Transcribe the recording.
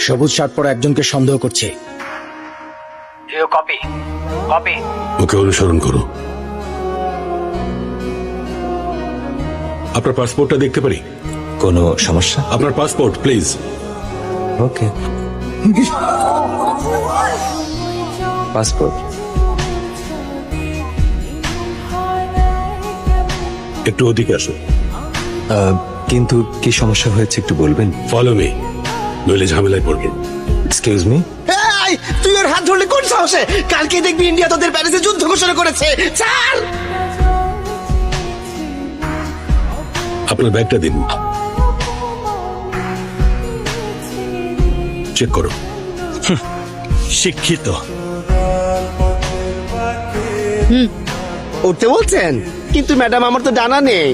সবুজ শার্ট পরা একজনকে সন্দেহ করছে। Copy copy. ওকে অনুসরণ করো। আপনার পাসপোর্টটা দেখতে পারি? কোনো সমস্যা? আপনার পাসপোর্ট প্লিজ। Okay, passport. একটু ওদিকে আসো। কিন্তু কি সমস্যা হয়েছে একটু বলবেন? ফলো মি, নইলে ঝামেলায় পড়বেন। Excuse me. এই, তুই ওর হাত ধরলে কোন সাহসে? কালকে দেখবি ইন্ডিয়া তোদের প্যারিসে যুদ্ধ ঘোষণা করেছে। চল। আপনার ব্যাগটা দিন, চেক করো। শিক্ষিত। উঠতে বলছেন? কিন্তু ম্যাডাম আমার তো ডানা নেই।